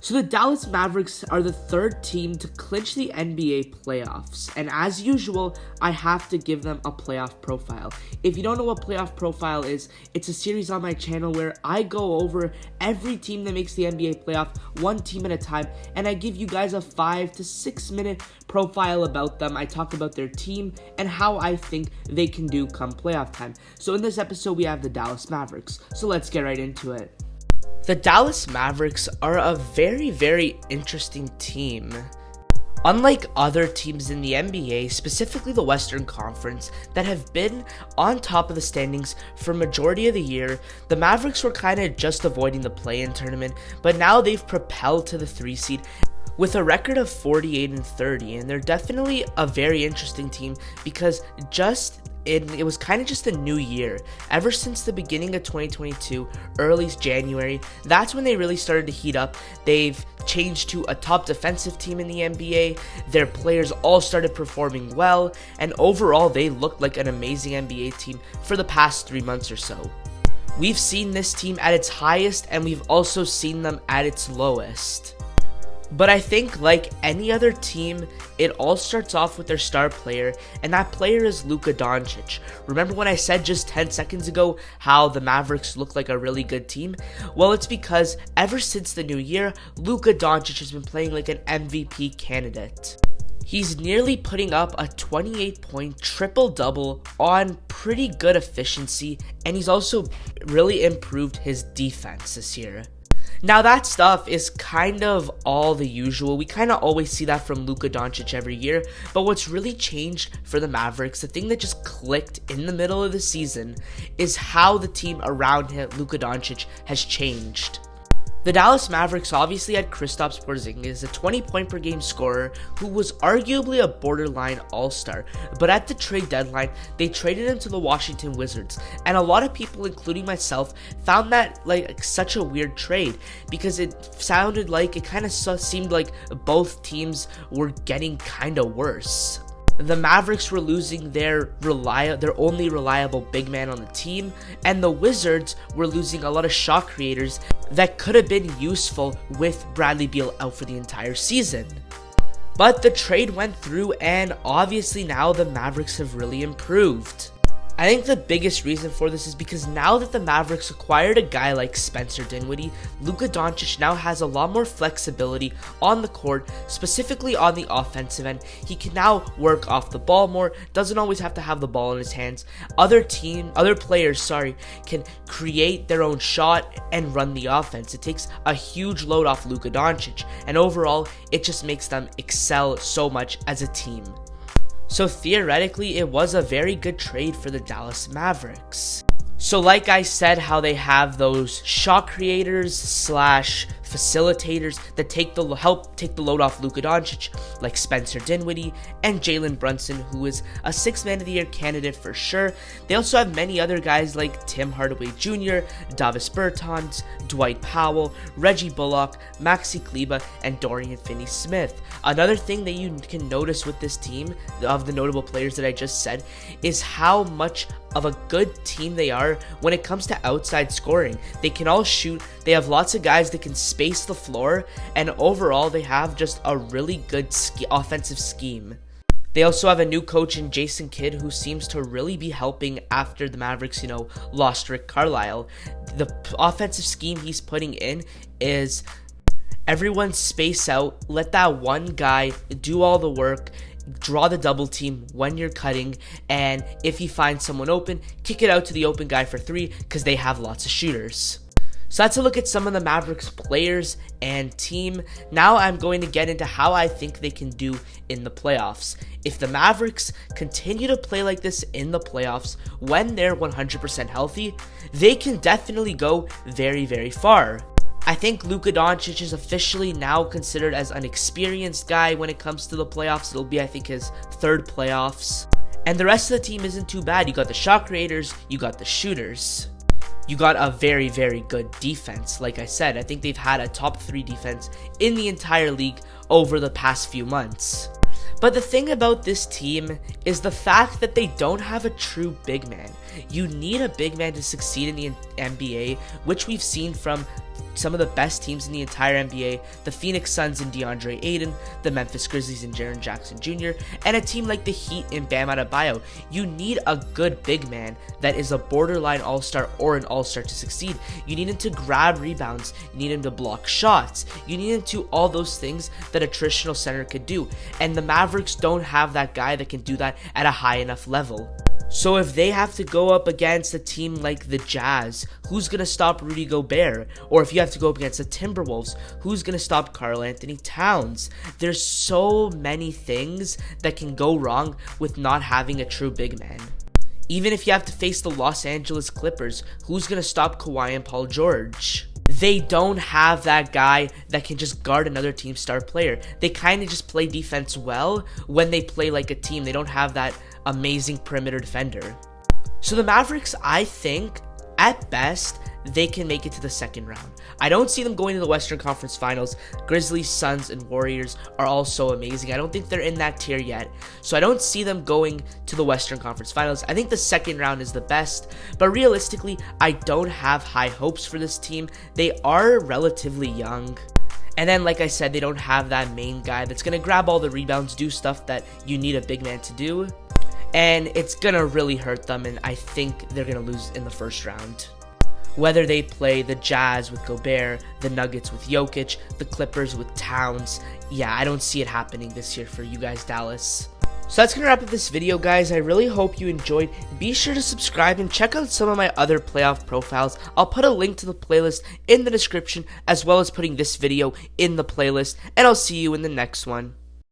So the Dallas Mavericks are the third team to clinch the NBA playoffs, and as usual, I have to give them a playoff profile. If you don't know what playoff profile is, it's a series on my channel where I go over every team that makes the NBA playoff, one team at a time, and I give you guys a 5 to 6 minute profile about them. I talk about their team and how I think they can do come playoff time. So in this episode, we have the Dallas Mavericks, so let's get right into it. The Dallas Mavericks are a very, very interesting team. Unlike other teams in the NBA, specifically the Western Conference, that have been on top of the standings for majority of the year, the Mavericks were kind of just avoiding the play-in tournament, but now they've propelled to the 3 seed with a record of 48-30, and they're definitely a very interesting team because it was kind of just a new year. Ever since the beginning of 2022, early January, that's when they really started to heat up. They've changed to a top defensive team in the NBA. Their players all started performing well, and overall, they looked like an amazing NBA team for the past 3 months or so. We've seen this team at its highest, and we've also seen them at its lowest. But I think, like any other team, it all starts off with their star player, and that player is Luka Doncic. Remember when I said just 10 seconds ago how the Mavericks look like a really good team? Well, it's because ever since the new year, Luka Doncic has been playing like an MVP candidate. He's nearly putting up a 28-point triple-double on pretty good efficiency, and he's also really improved his defense this year. Now that stuff is kind of all the usual. We kind of always see that from Luka Doncic every year, but what's really changed for the Mavericks, the thing that just clicked in the middle of the season, is how the team around him, Luka Doncic, has changed. The Dallas Mavericks obviously had Kristaps Porzingis, a 20-point per game scorer who was arguably a borderline all-star, but at the trade deadline, they traded him to the Washington Wizards, and a lot of people, including myself, found that like such a weird trade because it sounded like, it kind of seemed like both teams were getting kind of worse. The Mavericks were losing their only reliable big man on the team, and the Wizards were losing a lot of shot creators that could have been useful with Bradley Beal out for the entire season. But the trade went through, and obviously now the Mavericks have really improved. I think the biggest reason for this is because now that the Mavericks acquired a guy like Spencer Dinwiddie, Luka Doncic now has a lot more flexibility on the court, specifically on the offensive end. He can now work off the ball more, doesn't always have to have the ball in his hands. Other players can create their own shot and run the offense. It takes a huge load off Luka Doncic, and overall, it just makes them excel so much as a team. So theoretically, it was a very good trade for the Dallas Mavericks. So like I said, how they have those shot creators / facilitators that help take the load off Luka Doncic, like Spencer Dinwiddie and Jalen Brunson, who is a 6th Man of the Year candidate for sure. They also have many other guys like Tim Hardaway Jr., Davis Bertans, Dwight Powell, Reggie Bullock, Maxi Kleber, and Dorian Finney-Smith. Another thing that you can notice with this team, of the notable players that I just said, is how much of a good team they are when it comes to outside scoring. They can all shoot, they have lots of guys that can space the floor, and overall they have just a really good offensive scheme. They also have a new coach in Jason Kidd who seems to really be helping after the Mavericks, lost Rick Carlisle. The offensive scheme he's putting in is everyone space out, let that one guy do all the work, draw the double team when you're cutting, and if you find someone open, kick it out to the open guy for 3 because they have lots of shooters. So that's a look at some of the Mavericks players and team. Now I'm going to get into how I think they can do in the playoffs. If the Mavericks continue to play like this in the playoffs when they're 100% healthy, they can definitely go very, very far. I think Luka Doncic is officially now considered as an experienced guy when it comes to the playoffs. It'll be, I think, his 3rd playoffs. And the rest of the team isn't too bad. You got the shot creators, you got the shooters. You got a very, very good defense. Like I said, I think they've had a top 3 defense in the entire league over the past few months. But the thing about this team is the fact that they don't have a true big man. You need a big man to succeed in the NBA, which we've seen from some of the best teams in the entire NBA, the Phoenix Suns and DeAndre Ayton, the Memphis Grizzlies and Jaren Jackson Jr., and a team like the Heat and Bam Adebayo. You need a good big man that is a borderline all-star or an all-star to succeed. You need him to grab rebounds, you need him to block shots, you need him to all those things that a traditional center could do, and the Mavericks don't have that guy that can do that at a high enough level. So if they have to go up against a team like the Jazz, who's going to stop Rudy Gobert? Or if you have to go up against the Timberwolves, who's going to stop Karl Anthony Towns? There's so many things that can go wrong with not having a true big man. Even if you have to face the Los Angeles Clippers, who's going to stop Kawhi and Paul George? They don't have that guy that can just guard another team's star player. They kind of just play defense well when they play like a team. They don't have that amazing perimeter defender. So the Mavericks, I think, at best, they can make it to the second round. I don't see them going to the Western Conference Finals. Grizzlies, Suns, and Warriors are all so amazing. I don't think they're in that tier yet. So I don't see them going to the Western Conference Finals. I think the second round is the best. But realistically, I don't have high hopes for this team. They are relatively young. And then, like I said, they don't have that main guy that's going to grab all the rebounds, do stuff that you need a big man to do. And it's going to really hurt them, and I think they're going to lose in the first round. Whether they play the Jazz with Gobert, the Nuggets with Jokic, the Clippers with Towns, yeah, I don't see it happening this year for you guys, Dallas. So that's going to wrap up this video, guys. I really hope you enjoyed. Be sure to subscribe and check out some of my other playoff profiles. I'll put a link to the playlist in the description, as well as putting this video in the playlist, and I'll see you in the next one.